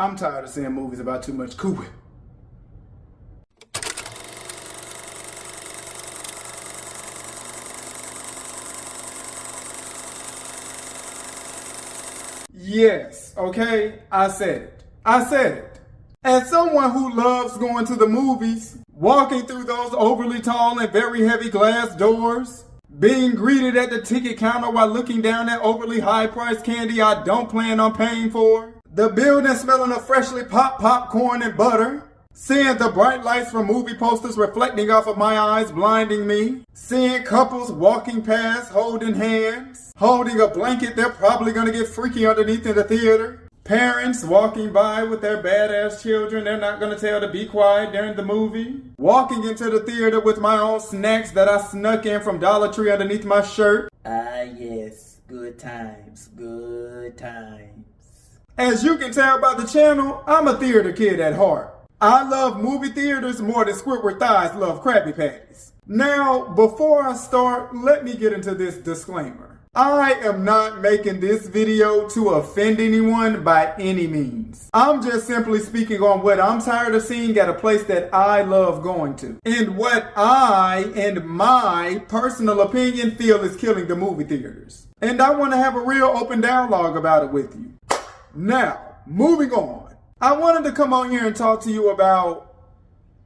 I'm tired of seeing movies about too much Cool Whip. Yes, okay, I said it. I said it. As someone who loves going to the movies, walking through those overly tall and very heavy glass doors, being greeted at the ticket counter while looking down at overly high-priced candy I don't plan on paying for, the building smelling of freshly popped popcorn and butter, seeing the bright lights from movie posters reflecting off of my eyes blinding me, seeing couples walking past holding hands, holding a blanket they're probably gonna get freaky underneath in the theater, parents walking by with their badass children they're not gonna tell to be quiet during the movie, walking into the theater with my own snacks that I snuck in from Dollar Tree underneath my shirt. Ah yes, good times, good times. As you can tell by the channel, I'm a theater kid at heart. I love movie theaters more than Squidward thighs love Krabby Patties. Now, before I start, let me get into this disclaimer. I am not making this video to offend anyone by any means. I'm just simply speaking on what I'm tired of seeing at a place that I love going to, and what I and my personal opinion feel is killing the movie theaters. And I want to have a real open dialogue about it with you. Now, moving on. I wanted to come on here and talk to you about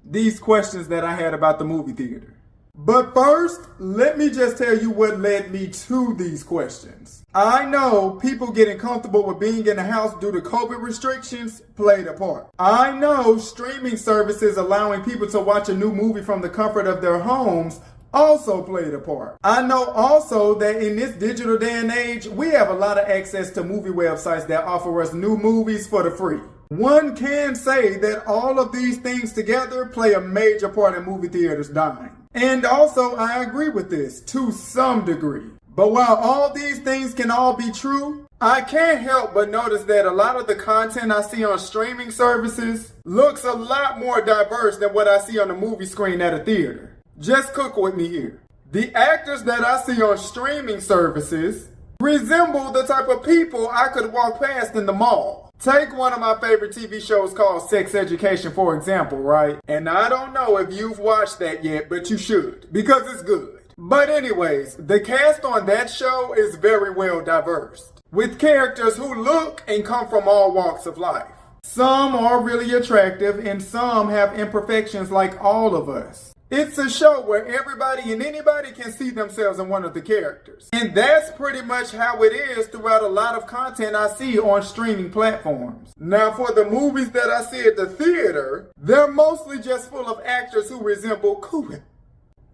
these questions that I had about the movie theater. But first, let me just tell you what led me to these questions. I know people getting comfortable with being in the house due to COVID restrictions played a part. I know streaming services allowing people to watch a new movie from the comfort of their homes also played a part. I know also that in this digital day and age, we have a lot of access to movie websites that offer us new movies for the free. One can say that all of these things together play a major part in movie theaters dying. And also, I agree with this to some degree. But while all these things can all be true, I can't help but notice that a lot of the content I see on streaming services looks a lot more diverse than what I see on the movie screen at a theater. Just cook with me here. The actors that I see on streaming services resemble the type of people I could walk past in the mall. Take one of my favorite TV shows called Sex Education, for example, right? And I don't know if you've watched that yet, but you should, because it's good. But anyways, the cast on that show is very well diverse, with characters who look and come from all walks of life. Some are really attractive, and some have imperfections like all of us. It's a show where everybody and anybody can see themselves in one of the characters. And that's pretty much how it is throughout a lot of content I see on streaming platforms. Now for the movies that I see at the theater, they're mostly just full of actors who resemble Cool Whip.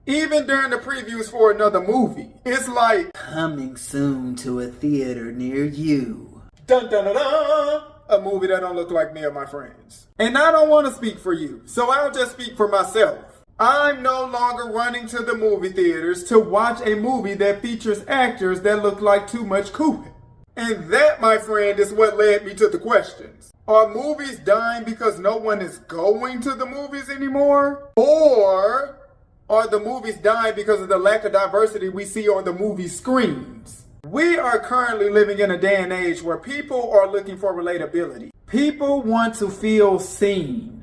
Even during the previews for another movie, it's like, coming soon to a theater near you. Dun dun dun dun! A movie that don't look like me or my friends. And I don't want to speak for you, so I'll just speak for myself. I'm no longer running to the movie theaters to watch a movie that features actors that look like too much Cool Whip. And that, my friend, is what led me to the questions. Are movies dying because no one is going to the movies anymore? Or are the movies dying because of the lack of diversity we see on the movie screens? We are currently living in a day and age where people are looking for relatability. People want to feel seen.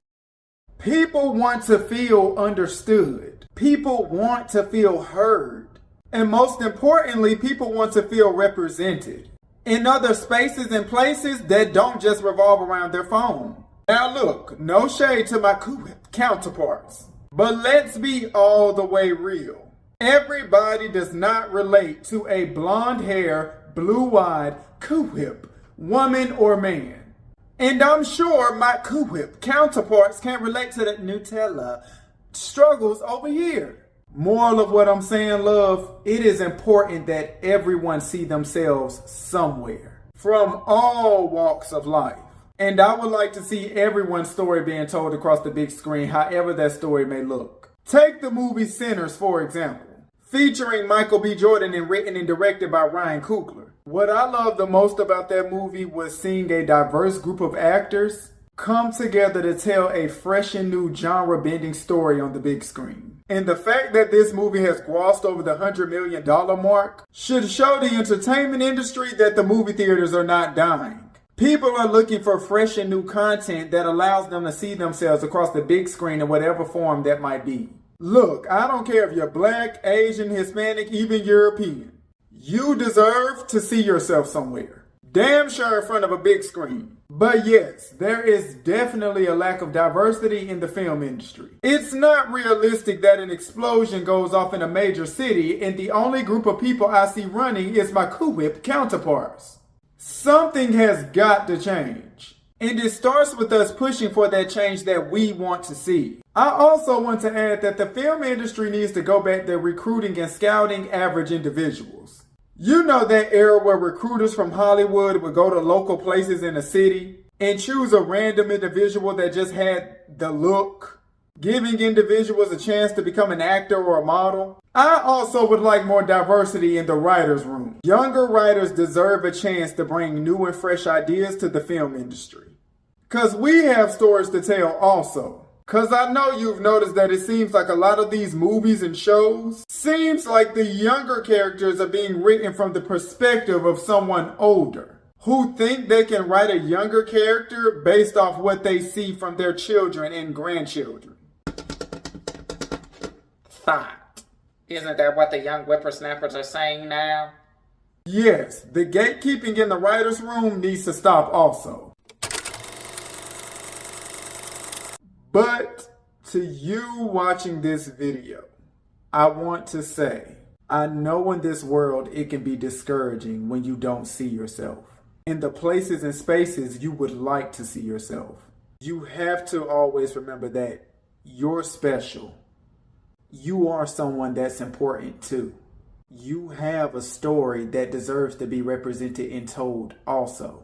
People want to feel understood. People want to feel heard. And most importantly, people want to feel represented in other spaces and places that don't just revolve around their phone. Now look, no shade to my Cool Whip counterparts, but let's be all the way real. Everybody does not relate to a blonde hair, blue-eyed Cool Whip woman or man. And I'm sure my Cool Whip counterparts can relate to that Nutella struggles over here. Moral of what I'm saying, love, it is important that everyone see themselves somewhere from all walks of life. And I would like to see everyone's story being told across the big screen, however that story may look. Take the movie Sinners, for example, featuring Michael B. Jordan and written and directed by Ryan Coogler. What I loved the most about that movie was seeing a diverse group of actors come together to tell a fresh and new genre-bending story on the big screen. And the fact that this movie has glossed over the $100 million mark should show the entertainment industry that the movie theaters are not dying. People are looking for fresh and new content that allows them to see themselves across the big screen in whatever form that might be. Look, I don't care if you're Black, Asian, Hispanic, even European. You deserve to see yourself somewhere. Damn sure in front of a big screen. But yes, there is definitely a lack of diversity in the film industry. It's not realistic that an explosion goes off in a major city and the only group of people I see running is my co-whip counterparts. Something has got to change. And it starts with us pushing for that change that we want to see. I also want to add that the film industry needs to go back to recruiting and scouting average individuals. You know that era where recruiters from Hollywood would go to local places in a city and choose a random individual that just had the look, giving individuals a chance to become an actor or a model? I also would like more diversity in the writer's room. Younger writers deserve a chance to bring new and fresh ideas to the film industry. Cause we have stories to tell also. Cause I know you've noticed that it seems like a lot of these movies and shows seems like the younger characters are being written from the perspective of someone older, who think they can write a younger character based off what they see from their children and grandchildren. Thought. Isn't that what the young whippersnappers are saying now? Yes, the gatekeeping in the writer's room needs to stop also. But to you watching this video, I want to say, I know in this world it can be discouraging when you don't see yourself in the places and spaces you would like to see yourself. You have to always remember that you're special. You are someone that's important too. You have a story that deserves to be represented and told also.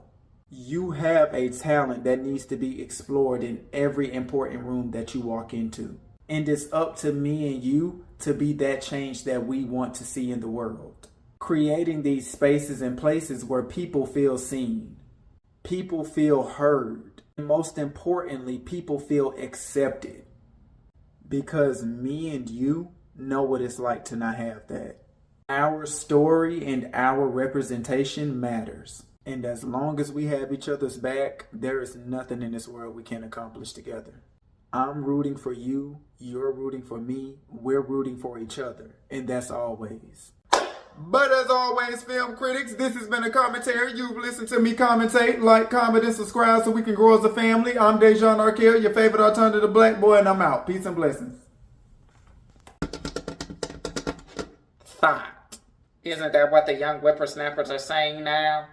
You have a talent that needs to be explored in every important room that you walk into. And it's up to me and you to be that change that we want to see in the world. Creating these spaces and places where people feel seen, people feel heard, and most importantly, people accepted. Because me and you know what it's like to not have that. Our story and our representation matters. And as long as we have each other's back, there is nothing in this world we can't accomplish together. I'm rooting for you, you're rooting for me, we're rooting for each other. And that's always. But as always, film critics, this has been a commentary. You've listened to me commentate. Like, comment, and subscribe so we can grow as a family. I'm Déj'Shon, your favorite alternative black boy, and I'm out. Peace and blessings. Thought. Isn't that what the young whippersnappers are saying now?